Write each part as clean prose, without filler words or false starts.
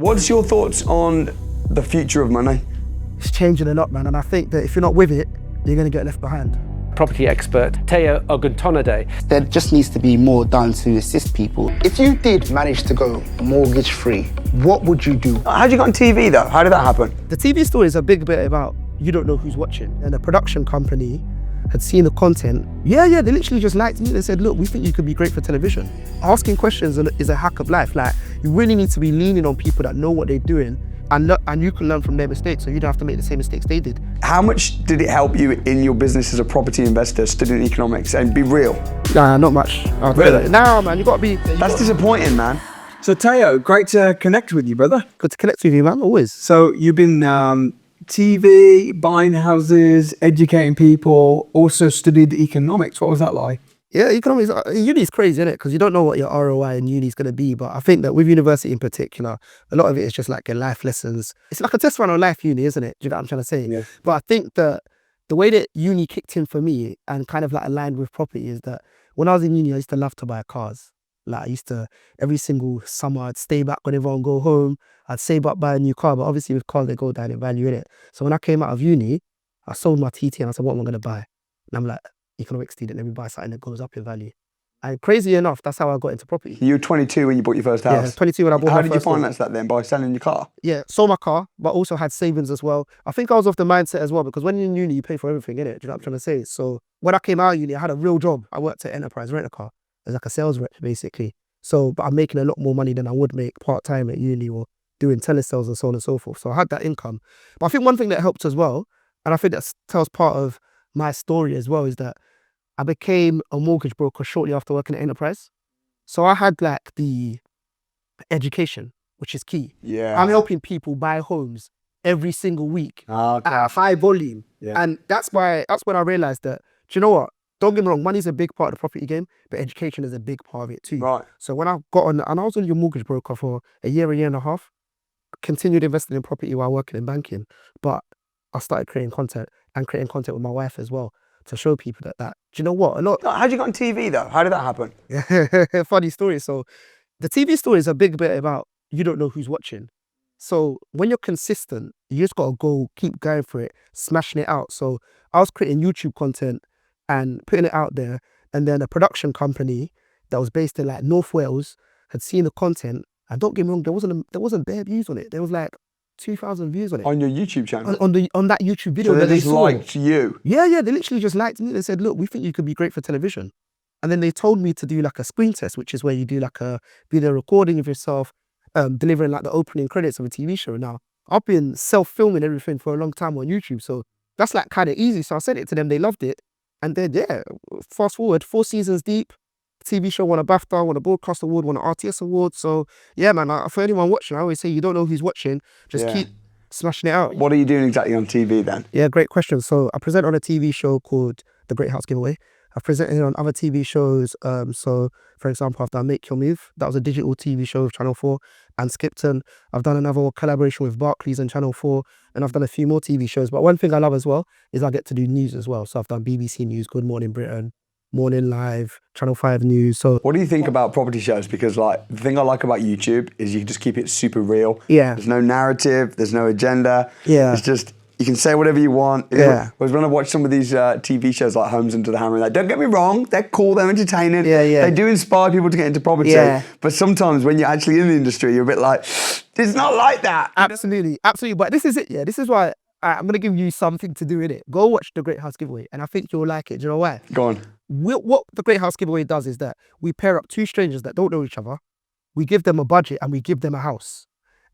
What's your thoughts on the future of money? It's changing a lot, man, and I think that if you're not with it, you're going to get left behind. Property expert Tayo Oguntonade. There just needs to be more done to assist people. If you did manage to go mortgage-free, what would you do? How'd you get on TV though? How did that happen? The TV story is a big bit about you don't know who's watching, and the production company had seen the content. Yeah, they literally just liked me. They said, look, we think you could be great for television. Asking questions is a hack of life. Like, you really need to be leaning on people that know what they're doing, and you can learn from their mistakes, so you don't have to make the same mistakes they did. How much did it help you in your business as a property investor studying economics? And be real. Nah, not much. Really? Nah, man, you gotta be. That's disappointing, man. So Tayo, great to connect with you, brother. Good to connect with you, man, always. So you've been TV, buying houses, educating people, also studied economics. What was that like? Yeah, economics, uni is crazy, isn't it? Because you don't know what your ROI in uni is going to be. But I think that with university in particular, a lot of it is just like your life lessons. It's like a test run on life uni, isn't it? Do you know what I'm trying to say? Yeah. But I think that the way that uni kicked in for me and kind of like aligned with property is that when I was in uni, I used to love to buy cars. Like I used to, every single summer, I'd stay back when everyone go home. I'd save up, buy a new car. But obviously with cars, they go down in value, innit? So when I came out of uni, I sold my TT and I said, what am I going to buy? And I'm like, economics student, let me buy something that goes up in value. And crazy enough, that's how I got into property. You were 22 when you bought your first house? Yeah, 22 when I bought my How first did you home. finance that then? By selling your car? Yeah, sold my car, but also had savings as well. I think I was of the mindset as well, because when you're in uni, you pay for everything, innit? Do you know what I'm trying to say? So when I came out of uni, I had a real job. I worked at Enterprise Rent-A-Car as like a sales rep, basically. So, but I'm making a lot more money than I would make part-time at uni or doing telesales and so on and so forth. So I had that income. But I think one thing that helped as well, and I think that tells part of my story as well, is that I became a mortgage broker shortly after working at Enterprise. So I had like the education, which is key. Yeah. I'm helping people buy homes every single week Okay. at a high volume. Yeah. And that's when I realized that, do you know what? Don't get me wrong, money's a big part of the property game, but education is a big part of it too. Right. So when I got on, and I was only a mortgage broker for a year and a half, continued investing in property while working in banking, but I started creating content with my wife as well to show people that do you know what? How'd you get on TV though? How did that happen? Funny story. So the TV story is a big bit about you don't know who's watching. So when you're consistent, you just got to go, keep going for it, smashing it out. So I was creating YouTube content and putting it out there. And then a production company that was based in like North Wales had seen the content. And don't get me wrong, there wasn't bare views on it. There was like 2,000 views on it. On your YouTube channel? On that YouTube video. So that they just saw. liked you? Yeah, they literally just liked me. They said, look, we think you could be great for television. And then they told me to do like a screen test, which is where you do like a video recording of yourself, delivering like the opening credits of a TV show. Now, I've been self-filming everything for a long time on YouTube, so that's like kind of easy. So I sent it to them, they loved it. And then, yeah, fast forward, 4 seasons deep, TV show won a BAFTA, won a Broadcast Award, won an RTS Award. So yeah, man, for anyone watching, I always say you don't know who's watching, just keep smashing it out. What are you doing exactly on TV then? Yeah, great question. So I present on a TV show called The Great House Giveaway. I've presented on other TV shows. So, for example, I've done Make Your Move. That was a digital TV show of Channel 4 and Skipton. I've done another collaboration with Barclays and Channel 4. And I've done a few more TV shows. But one thing I love as well is I get to do news as well. So I've done BBC News, Good Morning Britain, Morning Live, Channel 5 News. So what do you think about property shows? Because like the thing I like about YouTube is you can just keep it super real. Yeah. There's no narrative, there's no agenda. Yeah. It's just, you can say whatever you want. Yeah. Whereas when I watch some of these TV shows like Homes Under the Hammer, like, don't get me wrong, they're cool, they're entertaining. Yeah. They do inspire people to get into property. Yeah. But sometimes when you're actually in the industry, you're a bit like, it's not like that. Absolutely. But this is it. Yeah, this is why I'm going to give you something to do in it. Go watch The Great House Giveaway. And I think you'll like it. Do you know why? Go on. What The Great House Giveaway does is that we pair up 2 strangers that don't know each other. We give them a budget and we give them a house.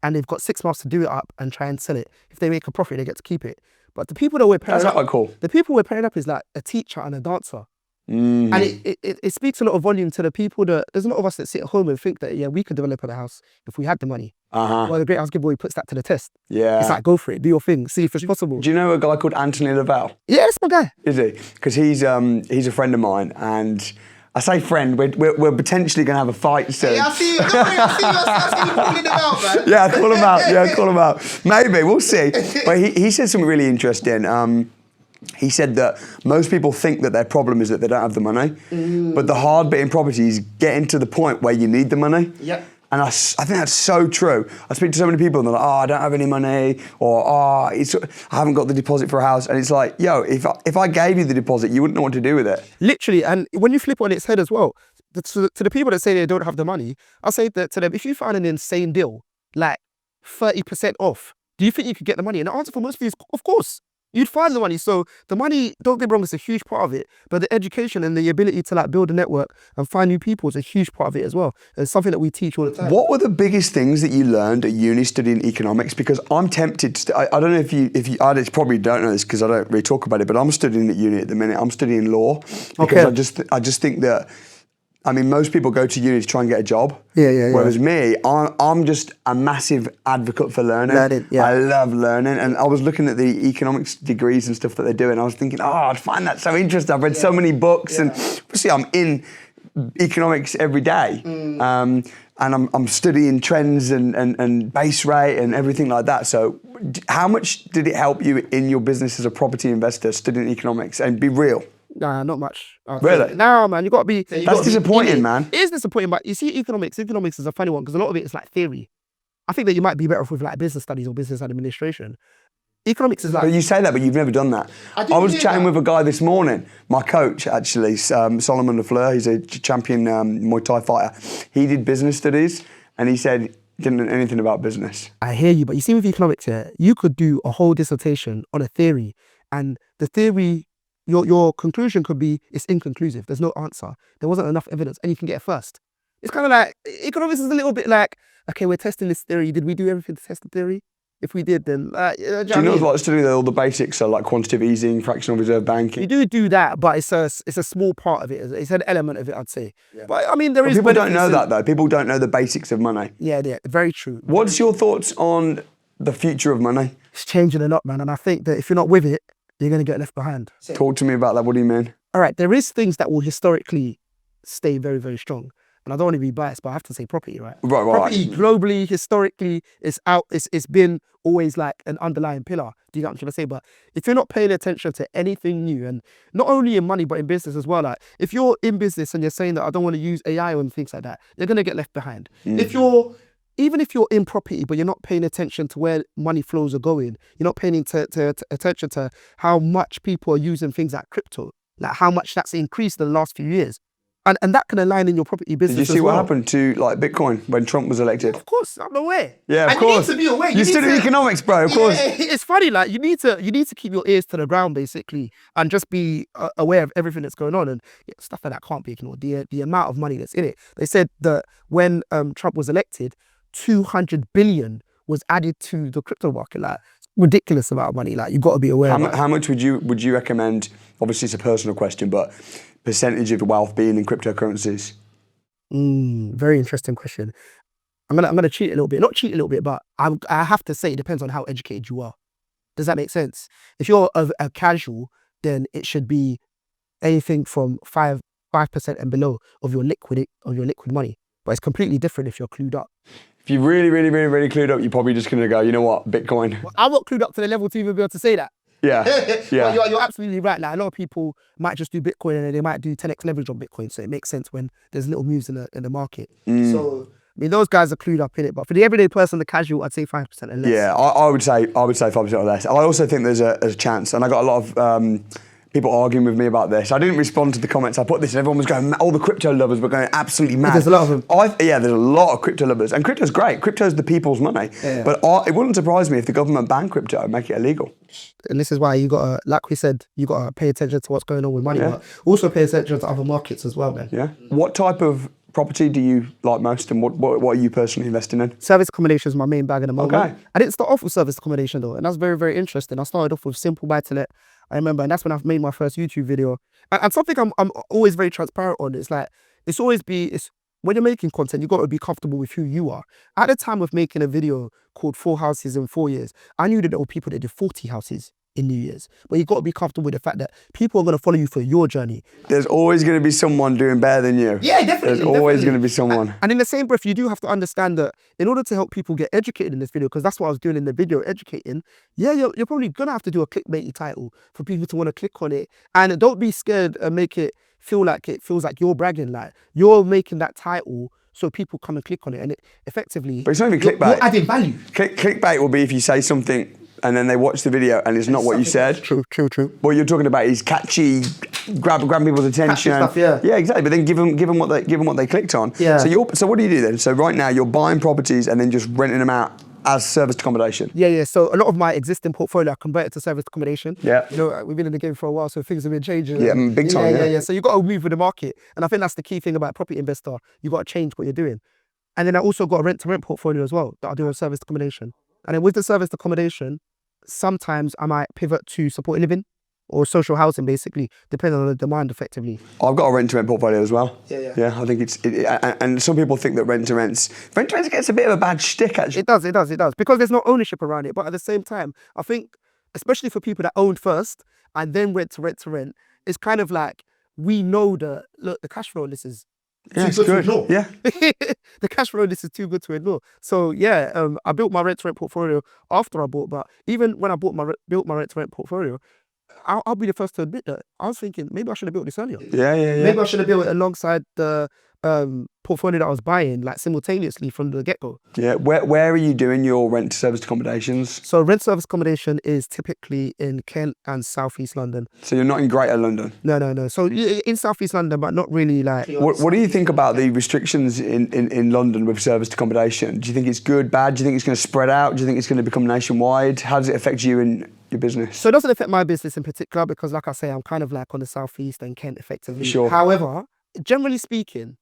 And they've got 6 months to do it up and try and sell it. If they make a profit, they get to keep it. But the people that we're pairing That's up, quite cool. the people we're pairing up is like a teacher and a dancer. And it speaks a lot of volume to the people that, there's a lot of us that sit at home and think that, yeah, we could develop a house if we had the money. Well, The Great House Giveaway puts that to the test. Yeah. It's like, go for it, do your thing, see if it's possible. Do you know a guy called Anthony Lavelle? Yeah, it's my guy. Is he? Because he's a friend of mine, and I say friend, we're potentially going to have a fight soon. Yeah, I see you calling him out, man. Yeah, call him out. Maybe, we'll see. But he said something really interesting. He said that most people think that their problem is that they don't have the money. But the hard bit in property is getting to the point where you need the money. Yep. And I think that's so true. I speak to so many people and they're like, oh, I don't have any money, or oh, I haven't got the deposit for a house. And it's like, yo, if I gave you the deposit, you wouldn't know what to do with it. Literally, and when you flip it on its head as well, to the people that say they don't have the money, I'll say that to them, if you find an insane deal, like 30% off, do you think you could get the money? And the answer for most of you is, of course. You'd find the money. So the money, don't get me wrong, it's a huge part of it. But the education and the ability to like build a network and find new people is a huge part of it as well. It's something that we teach all the time. What were the biggest things that you learned at uni studying economics? Because I'm tempted to, I don't know if you I probably don't know this because I don't really talk about it, but I'm studying at uni at the minute. I'm studying law because I just think that, I mean, most people go to uni to try and get a job. Yeah. Whereas me, I'm just a massive advocate for learning. I love learning. And I was looking at the economics degrees and stuff that they're doing. I was thinking, oh, I'd find that so interesting. I've read so many books and obviously I'm in economics every day. And I'm studying trends and base rate and everything like that. So how much did it help you in your business as a property investor studying economics? And be real. Nah, not much. Really? No, man, you got to be... That's disappointing, man. It is disappointing, but you see economics is a funny one because a lot of it is like theory. I think that you might be better off with like business studies or business administration. Economics is like... But you say that, but you've never done that. I was chatting with a guy this morning, my coach actually, Solomon Lafleur, he's a champion Muay Thai fighter. He did business studies and he said he didn't know anything about business. I hear you, but you see with economics here, you could do a whole dissertation on a theory and the theory... Your conclusion could be it's inconclusive. There's no answer. There wasn't enough evidence, and you can get it first. It's kind of like economics is a little bit like, okay, we're testing this theory. Did we do everything to test the theory? If we did, then do you know like studying all the basics, so like quantitative easing, fractional reserve banking? You do that, but it's a small part of it. It's an element of it, I'd say. Yeah. But I mean, people don't know that though. People don't know the basics of money. Yeah, very true. What's your thoughts on the future of money? It's changing a lot, man, and I think that if you're not with it, you're going to get left behind. Talk to me about that. What do you mean? All right, there is things that will historically stay very, very strong. And I don't want to be biased, but I have to say property, right? Right. Property globally, historically, it's been always like an underlying pillar. Do you get what I'm trying to say? But if you're not paying attention to anything new, and not only in money, but in business as well, like if you're in business and you're saying that I don't want to use AI and things like that, you're going to get left behind. Even if you're in property, but you're not paying attention to where money flows are going, you're not paying attention to how much people are using things like crypto, like how much that's increased in the last few years. And that can align in your property business. Did you see what happened to like Bitcoin when Trump was elected? Of course, I'm aware. Yeah, of course. You need to be aware. You studied economics, bro. Of course. It's funny, like you need to keep your ears to the ground basically, and just be aware of everything that's going on. And stuff like that can't be ignored. The amount of money that's in it. They said that when Trump was elected, 200 billion was added to the crypto market. Like ridiculous amount of money. Like you've got to be aware. How much would you recommend? Obviously, it's a personal question, but percentage of wealth being in cryptocurrencies? Very interesting question. I'm gonna cheat a little bit. Not cheat a little bit, but I have to say it depends on how educated you are. Does that make sense? If you're a casual, then it should be anything from 5% and below of your liquid money. But it's completely different if you're clued up. If you're really, really, really, really clued up, you're probably just going to go, you know what, Bitcoin. Well, I'm not clued up to the level to even be able to say that. Yeah, yeah. Well, you're absolutely right. Like a lot of people might just do Bitcoin and they might do 10x leverage on Bitcoin. So it makes sense when there's little moves in the market. So, I mean, those guys are clued up in it. But for the everyday person, the casual, I'd say 5% and less. Yeah, I would say 5% or less. I also think there's a chance, and I got a lot of people arguing with me about this. I didn't respond to the comments. I put this and everyone was going, all the crypto lovers were going absolutely mad. There's a lot of them. There's a lot of crypto lovers. And crypto's great. Crypto's the people's money. Yeah. But it wouldn't surprise me if the government banned crypto and make it illegal. And this is why you got to, like we said, you got to pay attention to what's going on with money. But also pay attention to other markets as well, man. Yeah. What type of property do you like most, and what are you personally investing in? Service accommodation is my main bag at the moment. Okay. I didn't start off with service accommodation though, and that's very, very interesting. I started off with simple buy-to-let. I remember, and that's when I've made my first YouTube video. And something I'm always very transparent on is like, when you're making content, you've got to be comfortable with who you are. At the time of making a video called 4 houses in 4 years, I knew that there were people that did 40 houses in New Year's. But you've got to be comfortable with the fact that people are going to follow you for your journey. There's always going to be someone doing better than you. Yeah, definitely. There's always going to be someone. And in the same breath, you do have to understand that in order to help people get educated in this video, because that's what I was doing in the video, educating, you're probably going to have to do a clickbaity title for people to want to click on it. And don't be scared and make it feels like you're bragging. Like you're making that title so people come and click on it, and it effectively. But it's not even you're clickbait. adding value. Clickbait will be if you say something and then they watch the video and it's not what you said. True. What you're talking about is catchy, grab people's attention. Catchy stuff, yeah. Yeah, exactly. But then give them what they clicked on. Yeah. So what do you do then? So right now you're buying properties and then just renting them out as serviced accommodation. Yeah. So a lot of my existing portfolio I converted to serviced accommodation. Yeah. You know, we've been in the game for a while, so things have been changing. Yeah, big time. Yeah. So you got to move with the market, and I think that's the key thing about a property investor. You got to change what you're doing. And then I also got a rent-to-rent portfolio as well that I do on serviced accommodation. And then with the serviced accommodation, sometimes I might pivot to supported living or social housing, basically, depending on the demand, effectively. I've got a rent-to-rent portfolio as well. Yeah. Yeah, I think and some people think that rent-to-rents gets a bit of a bad shtick, actually. It does, because there's no ownership around it. But at the same time, I think, especially for people that owned first and then went to rent, it's kind of like, we know that, look, the cash flow on this is Yeah, it's too good. to ignore. Yeah. The cash flow on this is too good to ignore. So yeah, I built my rent-to-rent portfolio after I bought, but even when I built my rent-to-rent portfolio, I'll be the first to admit that I was thinking maybe I should have built this earlier. Yeah. Maybe I should have built it alongside the portfolio that I was buying, like simultaneously from the get-go. Yeah. Where are you doing your rent to serviced accommodations? So rent service accommodation is typically in Kent and South East London. So you're not in Greater London? No. So in South East London, but not really like. What do you think about the restrictions in London with serviced accommodation? Do you think it's good, bad? Do you think it's going to spread out? Do you think it's going to become nationwide? How does it affect you and your business? So it doesn't affect my business in particular because, like I say, I'm kind of like on the South East and Kent effectively. Sure. However, generally speaking,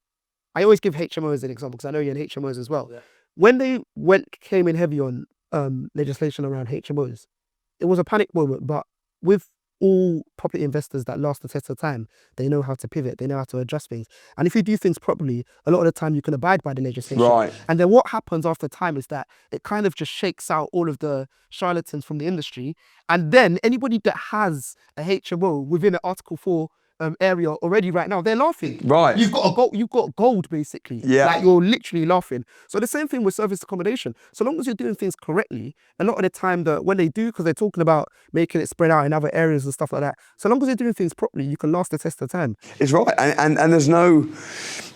I always give HMO as an example because I know you're in HMOs as well. Yeah. When they came in heavy on legislation around HMOs, it was a panic moment, but with all property investors that last the test of time, they know how to pivot, they know how to adjust things. And if you do things properly, a lot of the time you can abide by the legislation. Right. And then what happens after time is that it kind of just shakes out all of the charlatans from the industry. And then anybody that has a HMO within an Article 4 area already right now, they're laughing. Right. You've got gold basically. Yeah. Like you're literally laughing. So the same thing with service accommodation. So long as you're doing things correctly, a lot of the time that when they do, because they're talking about making it spread out in other areas and stuff like that. So long as you're doing things properly, you can last the test of time. It's right. And there's no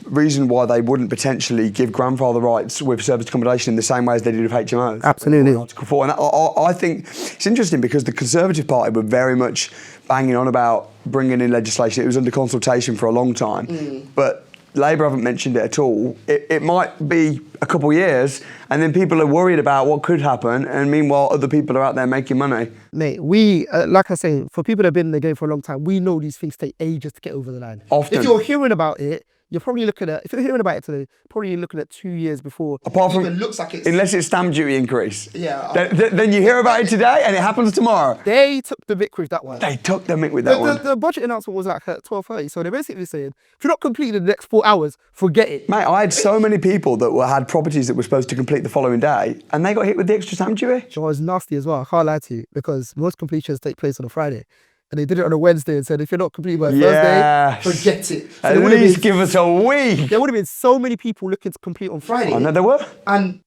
reason why they wouldn't potentially give grandfather rights with service accommodation in the same way as they did with HMOs. Absolutely. Article 4. And I think it's interesting because the Conservative Party were very much banging on about bringing in legislation. It was under consultation for a long time, but Labour haven't mentioned it at all. It might be a couple of years, and then people are worried about what could happen, and meanwhile other people are out there making money. Mate, we, like I say, for people that have been in the game for a long time, we know these things take ages to get over the line. Often. If you're hearing about it, you're probably looking at, if you're hearing about it today, probably looking at 2 years before. Apart from, it looks like it's, unless it's stamp duty increase. Yeah. Then you hear about it today and it happens tomorrow. They took the mick with that one. They took the mick with that one. The budget announcement was like at 12:30, so they're basically saying, if you're not completing the next 4 hours, forget it. Mate, I had so many people that had properties that were supposed to complete the following day, and they got hit with the extra stamp duty. So it was nasty as well, I can't lie to you, because most completions take place on a Friday. And they did it on a Wednesday and said, if you're not completing by Thursday, forget it. So At least give us a week. There would have been so many people looking to complete on Friday. I know there were. And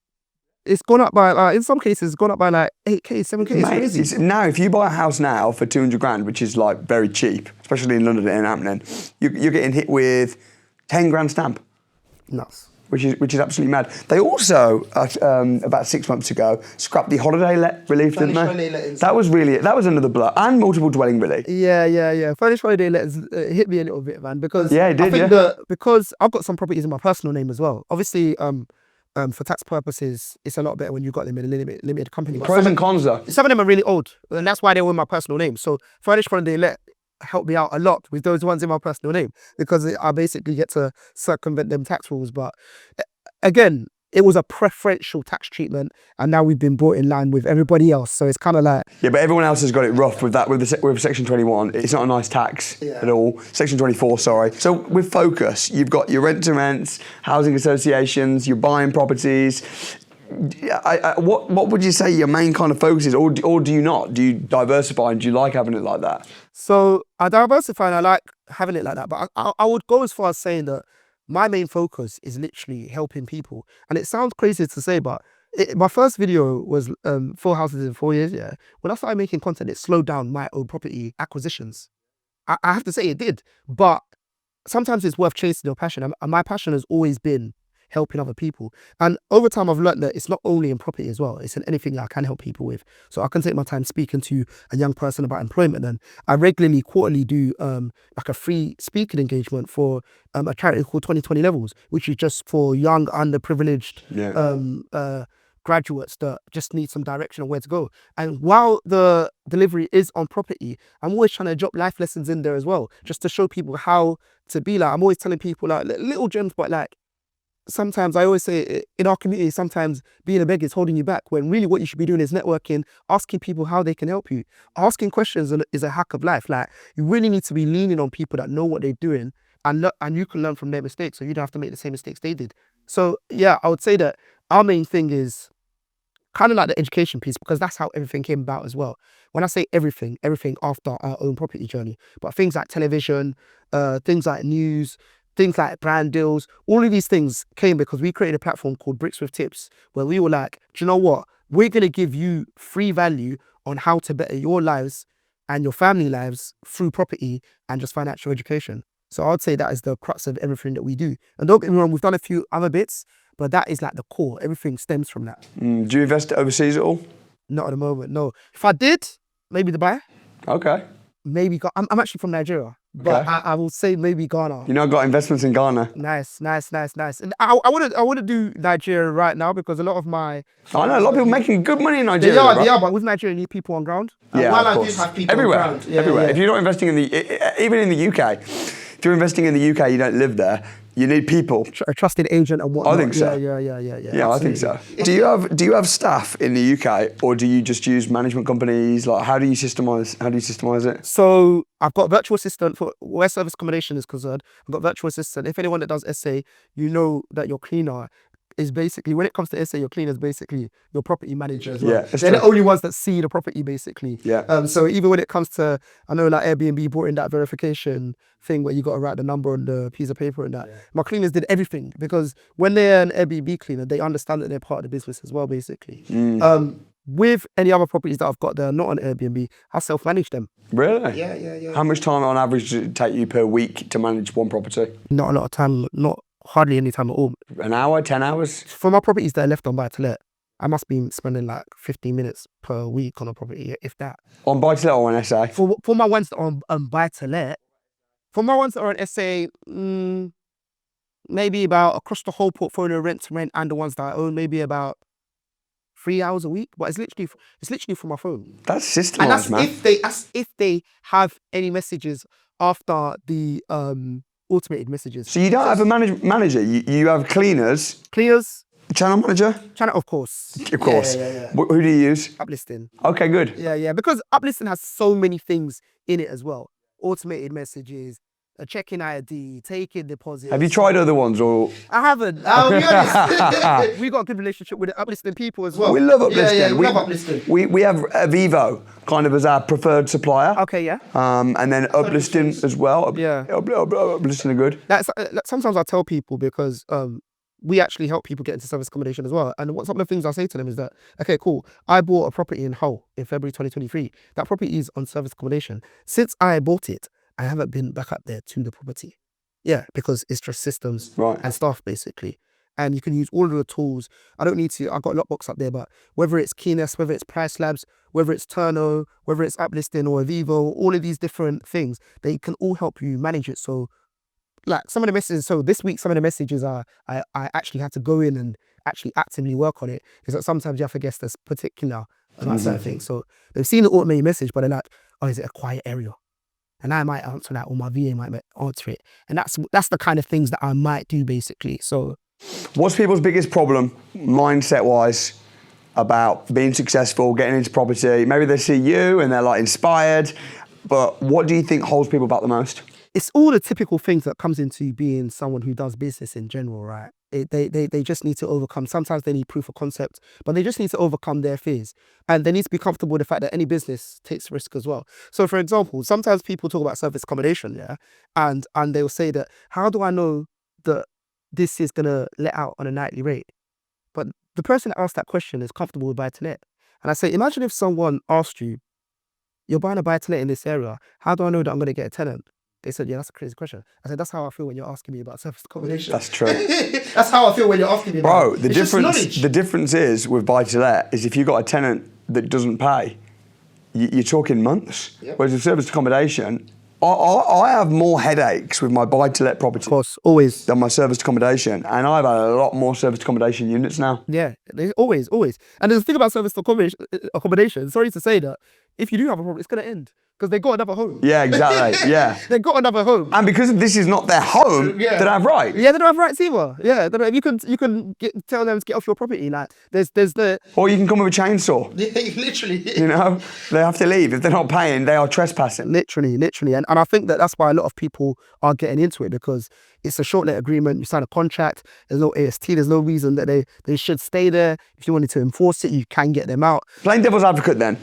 it's gone up by, in some cases, it's gone up by like 8K, 7K. Mate, it's crazy. now, if you buy a house now for 200 grand, which is like very cheap, especially in London and happening, you're getting hit with 10 grand stamp. Nuts. Which is absolutely mad. They also, about 6 months ago, scrapped the holiday relief, didn't they? That was another blow. And multiple dwelling relief. Yeah. Furnished holiday letters hit me a little bit, man, because yeah, it did, I think because I've got some properties in my personal name as well. Obviously, for tax purposes, it's a lot better when you've got them in a limited company. Pros and cons though. Some of them are really old, and that's why they were in my personal name. So furnished holiday let helped me out a lot with those ones in my personal name, because I basically get to circumvent them tax rules. But again, it was a preferential tax treatment, and now we've been brought in line with everybody else. So it's kind of like, yeah, but everyone else has got it rough with that. With Section 21, it's not a nice tax at all. Section 24, sorry. So with Focus, you've got your rent to rents, housing associations, you're buying properties. What would you say your main kind of focus is, or do you not? Do you diversify and do you like having it like that? So I diversify and I like having it like that, but I would go as far as saying that my main focus is literally helping people. And it sounds crazy to say, but my first video was 4 houses in 4 years. Yeah, when I started making content, it slowed down my own property acquisitions. I have to say it did, but sometimes it's worth chasing your passion. And my passion has always been helping other people. And over time, I've learned that it's not only in property as well, it's in anything that I can help people with. So I can take my time speaking to a young person about employment. And I regularly, quarterly do like a free speaking engagement for a charity called 2020 Levels, which is just for young, underprivileged graduates that just need some direction on where to go. And while the delivery is on property, I'm always trying to drop life lessons in there as well, just to show people how to be. Like, I'm always telling people like little gems, but like sometimes I always say in our community, sometimes being a beggar is holding you back, when really what you should be doing is networking, asking people how they can help you. Asking questions is a hack of life. Like, you really need to be leaning on people that know what they're doing, and you can learn from their mistakes, so you don't have to make the same mistakes they did. So yeah, I would say that our main thing is kind of like the education piece, because that's how everything came about as well. When I say everything after our own property journey, but things like television, things like news, things like brand deals, all of these things came because we created a platform called Bricks with Tips, where we were like, do you know what? We're going to give you free value on how to better your lives and your family lives through property and just financial education. So I'd say that is the crux of everything that we do. And don't get me wrong, we've done a few other bits, but that is like the core. Everything stems from that. Do you invest overseas at all? Not at the moment, no. If I did, maybe Dubai. Okay. Maybe I'm actually from Nigeria, but Okay. I will say maybe Ghana. You know, I've got investments in Ghana. Nice. And I want to do Nigeria right now, because a lot of my I know a lot of people making good money in Nigeria. they are, but with Nigeria, you need people on ground. Yeah, while of I do course. have people everywhere, on ground, everywhere. If you're not investing even in the UK, if you're investing in the UK, you don't live there. You need people. A trusted agent and whatnot. I think so. Yeah. Yeah, I think so. Do you have staff in the UK, or do you just use management companies? Like, how do you systemize it? So I've got a virtual assistant for where service accommodation is concerned. I've got a virtual assistant. If anyone that does SA, you know that your cleaner is basically, when it comes to SA, your cleaner is basically your property manager as well. Yeah, They're the only ones that see the property basically. Yeah. So even when it comes to, I know like Airbnb brought in that verification thing where you got to write the number on the piece of paper and that. My cleaners did everything, because when they're an Airbnb cleaner, they understand that they're part of the business as well, basically. With any other properties that I've got that are not on Airbnb, I self-manage them. Really? Yeah. How much time on average does it take you per week to manage one property? Not a lot of time, not hardly any time at all. An hour, 10 hours? For my properties that are left on buy-to-let, I must be spending like 15 minutes per week on a property, if that. On buy-to-let or on SA? For my ones that are on buy-to-let, for my ones that are on SA, maybe about across the whole portfolio, rent to rent, and the ones that I own, maybe about 3 hours a week. But it's literally from my phone. That's systemized, And that's man. if they have any messages after the automated messages. So you don't have a manager. You have cleaners, Clears, channel manager. Channel, of course. Of course. Yeah. Who do you use? Uplisting. Okay, good. Yeah. Because Uplisting has so many things in it as well. Automated messages, a check-in ID, taking deposits. Have you tried other ones or? I haven't. I'll be honest. We got a good relationship with the Uplisting people as well. We love Uplisting. Yeah, we love Uplisting. We have Vivo kind of as our preferred supplier. Okay, yeah. And then Uplisting as well. Yeah. Uplisting are good. That's sometimes I tell people, because we actually help people get into service accommodation as well. And some of the things I say to them is that, okay, cool, I bought a property in Hull in February 2023. That property is on service accommodation. Since I bought it, I haven't been back up there to the property. Yeah, because it's just systems and stuff basically. And you can use all of the tools. I've got Lockbox up there, but whether it's Keyness, whether it's Price Labs, whether it's Turno, whether it's Uplisting or Avivo, all of these different things, they can all help you manage it. So like some of the messages, so this week, some of the messages I actually had to go in and actually actively work on it, because like sometimes you have to guess that's particular about certain things. So they've seen the automated message, but they're like, oh, is it a quiet area? And I might answer that, or my VA might answer it. And that's the kind of things that I might do basically. So what's people's biggest problem, mindset-wise, about being successful, getting into property? Maybe they see you and they're like inspired, but what do you think holds people back the most? It's all the typical things that comes into being someone who does business in general, right? They just need to overcome. Sometimes they need proof of concept, but they just need to overcome their fears. And they need to be comfortable with the fact that any business takes risk as well. So for example, sometimes people talk about service accommodation, yeah? And they'll say that, how do I know that this is gonna let out on a nightly rate? But the person that asked that question is comfortable with buy-to-let. And I say, imagine if someone asked you, you're buying a buy-to-let in this area, how do I know that I'm gonna get a tenant? They said, yeah, that's a crazy question. I said, that's how I feel when you're asking me about service accommodation. That's true. That's how I feel when you're asking me about it. Bro, the difference is with buy-to-let is if you've got a tenant that doesn't pay, you're talking months. Yep. Whereas with service accommodation, I have more headaches with my buy-to-let property. Of course, always. Than my service accommodation. And I've had a lot more service accommodation units now. Yeah, always. And there's the thing about service accommodation, sorry to say that, if you do have a problem, it's going to end. Because they got another home. Yeah, exactly. Yeah. They got another home. And because this is not their home, they don't have rights. Yeah, they don't have rights either. Yeah, they don't, you can tell them to get off your property. Like there's the. Or you can come with a chainsaw. Yeah, literally. You know, they have to leave. If they're not paying, they are trespassing. Literally. And I think that's why a lot of people are getting into it, because it's a short let agreement. You sign a contract. There's no AST. There's no reason that they should stay there. If you wanted to enforce it, you can get them out. Playing devil's advocate then.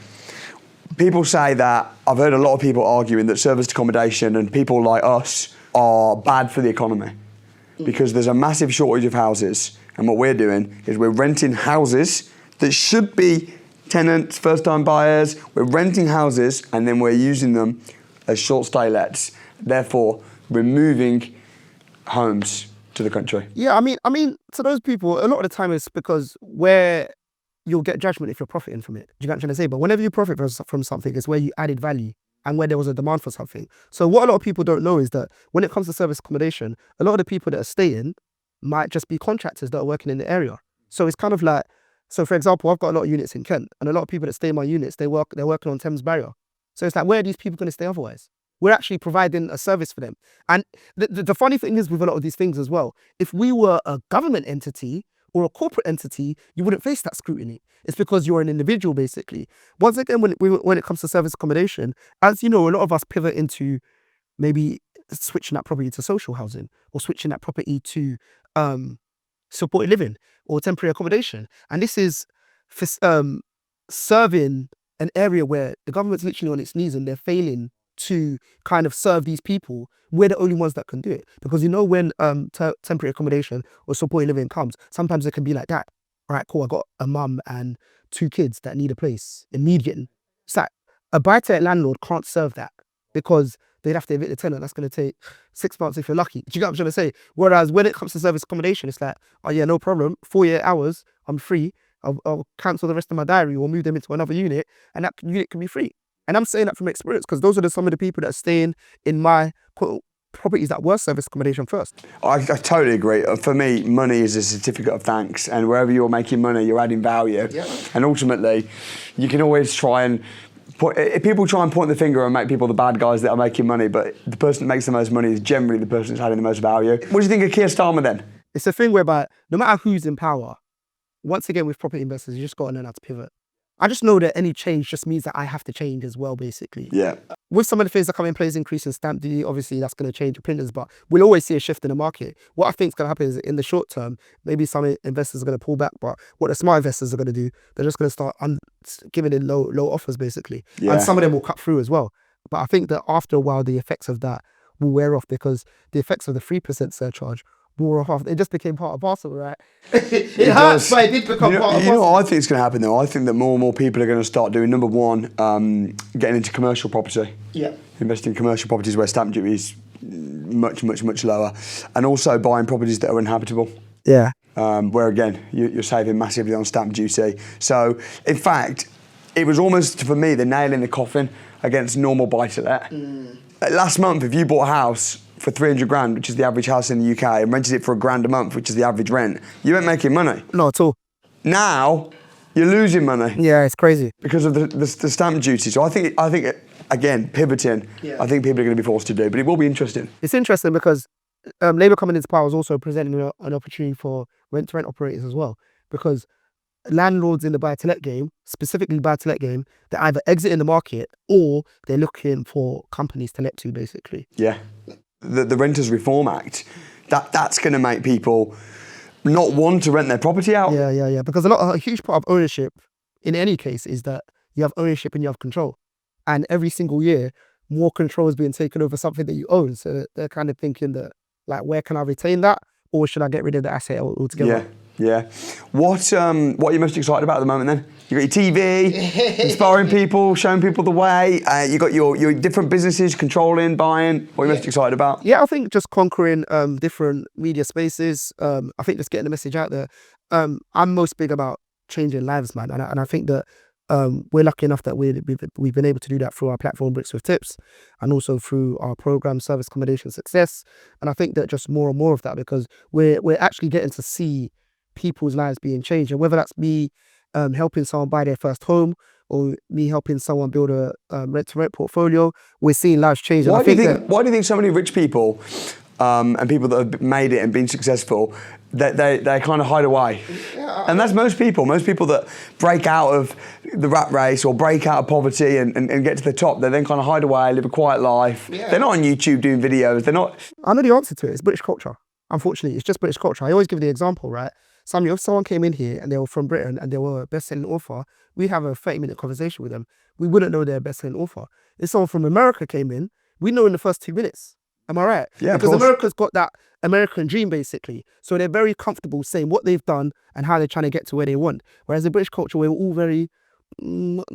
People say that, I've heard a lot of people arguing that serviced accommodation and people like us are bad for the economy because there's a massive shortage of houses, and what we're doing is we're renting houses that should be tenants, first-time buyers. We're renting houses and then we're using them as short stay lets, therefore removing homes to the country. Yeah, I mean, to those people, a lot of the time it's because you'll get judgment if you're profiting from it. Do you get what I'm trying to say? But whenever you profit from something, it's where you added value and where there was a demand for something. So what a lot of people don't know is that when it comes to service accommodation, a lot of the people that are staying might just be contractors that are working in the area. So it's kind of like, so for example, I've got a lot of units in Kent, and a lot of people that stay in my units, they're working on Thames Barrier. So it's like, where are these people going to stay otherwise? We're actually providing a service for them. And the funny thing is with a lot of these things as well, if we were a government entity, or a corporate entity, you wouldn't face that scrutiny. It's because you're an individual, basically. Once again, when it comes to service accommodation, as you know, a lot of us pivot into maybe switching that property to social housing, or switching that property to supported living or temporary accommodation. And this is for, serving an area where the government's literally on its knees and they're failing to kind of serve these people. We're the only ones that can do it, because you know when temporary accommodation or supported living comes, sometimes it can be like that. All right, cool, I got a mum and 2 kids that need a place immediately. It's like a buy-to-let landlord can't serve that, because they'd have to evict the tenant. That's going to take 6 months if you're lucky. Do you get what I'm trying to say? Whereas when it comes to service accommodation, it's like, oh yeah, no problem, 48 hours, I'm free. I'll cancel the rest of my diary or move them into another unit, and that unit can be free. And I'm saying that from experience, because those are some of the people that are staying in my properties that were service accommodation first. I totally agree. For me, money is a certificate of thanks, and wherever you're making money, you're adding value. Yep. And ultimately, you can always try and people try and point the finger and make people the bad guys that are making money, but the person that makes the most money is generally the person that's adding the most value. What do you think of Keir Starmer then? It's a thing whereby no matter who's in power, once again with property investors, you just got to learn how to pivot. I just know that any change just means that I have to change as well, basically. Yeah. With some of the things that come in place, increase in stamp duty, obviously that's going to change opinions, but we'll always see a shift in the market. What I think is going to happen is in the short term, maybe some investors are going to pull back, but what the smart investors are going to do, they're just going to start giving in low offers, basically. Yeah. And some of them will cut through as well. But I think that after a while, the effects of that will wear off, because the effects of the 3% surcharge wore off. It just became part of parcel, right? it hurts, but it did become part of parcel. You know what I think is going to happen though? I think that more and more people are going to start doing, number one, getting into commercial property. Yeah. Investing in commercial properties where stamp duty is much lower. And also buying properties that are uninhabitable. Yeah. Where again, you're saving massively on stamp duty. So, in fact, it was almost, for me, the nail in the coffin against normal buy-to-let. Last month, if you bought a house for 300 grand, which is the average house in the UK, and rented it for £1,000 a month, which is the average rent, you ain't making money. Not at all. Now, you're losing money. Yeah, it's crazy. Because of the stamp duty. So I think again, pivoting, I think people are going to be forced to do, but it will be interesting. It's interesting because Labour coming into power is also presenting an opportunity for rent-to-rent operators as well, because landlords in the buy-to-let game, specifically buy-to-let game, they're either exiting the market or they're looking for companies to let to, basically. Yeah. The Renters Reform Act, that's going to make people not want to rent their property out. Yeah. Because a huge part of ownership, in any case, is that you have ownership and you have control. And every single year, more control is being taken over something that you own. So they're kind of thinking that, like, where can I retain that? Or should I get rid of the asset altogether? Yeah. What are you most excited about at the moment then? You got your TV, inspiring people, showing people the way. You got your different businesses, controlling, buying. What are you most excited about? Yeah, I think just conquering different media spaces. I think just getting the message out there. I'm most big about changing lives, man. And I think that we're lucky enough that we've been able to do that through our platform Bricks with Tips, and also through our program Service Accommodation Success. And I think that just more and more of that, because we're actually getting to see people's lives being changed, and whether that's me helping someone buy their first home, or me helping someone build a rent-to-rent portfolio, we're seeing lives change. Why do you think so many rich people and people that have made it and been successful, that they kind of hide away? And that's most people. Most people that break out of the rat race or break out of poverty and get to the top, they then kind of hide away, live a quiet life. Yeah. They're not on YouTube doing videos. They're not. I know the answer to it. It's British culture. Unfortunately, it's just British culture. I always give the example, right? Samuel, if someone came in here and they were from Britain and they were a best-selling author, we have a 30-minute conversation with them. We wouldn't know they're a best-selling author. If someone from America came in, we know in the first 2 minutes. Am I right? Yeah, because America's got that American dream, basically. So they're very comfortable saying what they've done and how they're trying to get to where they want. Whereas in British culture, we're all very not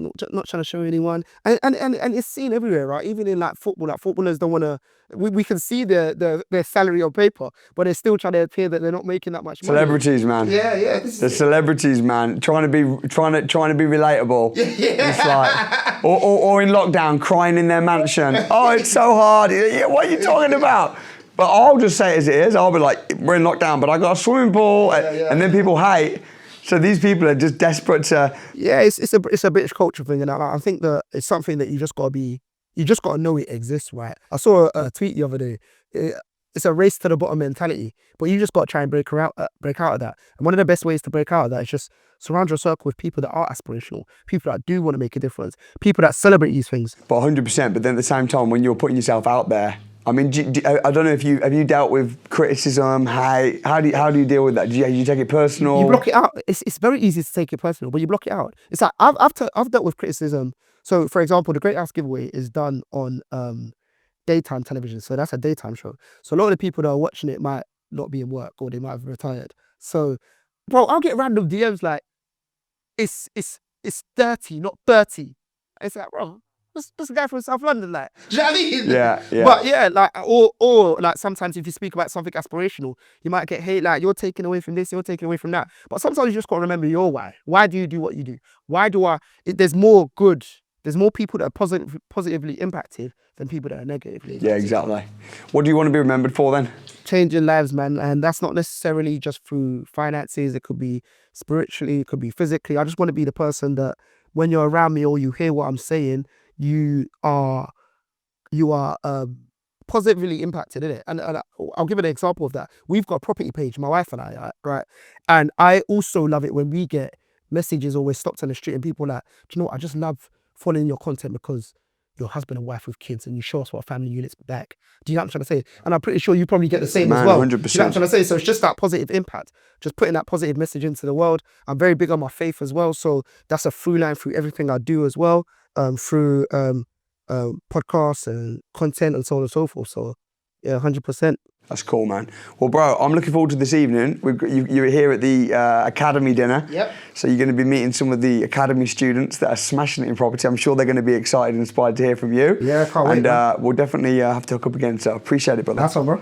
trying to show anyone, and it's seen everywhere, right? Even in like football, like footballers don't want to. We can see their salary on paper, but they're still trying to appear that they're not making that much money. Celebrities, man. Yeah. The celebrities, man, trying to be relatable. Yeah. It's like, or in lockdown, crying in their mansion. Oh, it's so hard. What are you talking about? But I'll just say it as it is. I'll be like, we're in lockdown, but I got a swimming pool, and then people hate. So these people are just desperate to. Yeah, it's a British culture thing, and I think that it's something that you just got to know it exists, right? I saw a tweet the other day. It's a race to the bottom mentality, but you just got to try and break out of that. And one of the best ways to break out of that is just surround your circle with people that are aspirational, people that do want to make a difference, people that celebrate these things. But 100%. But then at the same time, when you're putting yourself out there, I mean, I don't know if have you dealt with criticism? How do you deal with that? Do you take it personal? You block it out. It's very easy to take it personal, but you block it out. It's like I've dealt with criticism. So, for example, the Great House Giveaway is done on daytime television, so that's a daytime show. So a lot of the people that are watching it might not be in work, or they might have retired. So, bro, I'll get random DMs like, "It's 30, not 30." It's like, bro. What's a guy from South London like? Do you know what I mean? Yeah. But yeah, like, or like sometimes if you speak about something aspirational, you might get hate, like, you're taking away from this, you're taking away from that. But sometimes you just got to remember your why. Why do you do what you do? Why do there's more good. There's more people that are positively impacted than people that are negatively impacted. Yeah, exactly. What do you want to be remembered for then? Changing lives, man. And that's not necessarily just through finances. It could be spiritually, it could be physically. I just want to be the person that when you're around me or you hear what I'm saying, you are positively impacted in it. And I'll give an example of that. We've got a property page, my wife and I, right? And I also love it when we get messages or we're stopped on the street and people are like, do you know what? I just love following your content because you're husband and wife with kids and you show us what a family unit's back. Do you know what I'm trying to say? And I'm pretty sure you probably get the same as well. 100%. Do you know what I'm trying to say? So it's just that positive impact, just putting that positive message into the world. I'm very big on my faith as well. So that's a through line through everything I do as well, through podcasts and content and so on and so forth. So yeah, 100%. That's cool, man. Well, bro, I'm looking forward to this evening. You're here at the Academy dinner. Yep. So you're going to be meeting some of the Academy students that are smashing it in property. I'm sure they're going to be excited and inspired to hear from you. Yeah, can't wait. And we'll definitely have to hook up again. So appreciate it, brother. That's all, bro.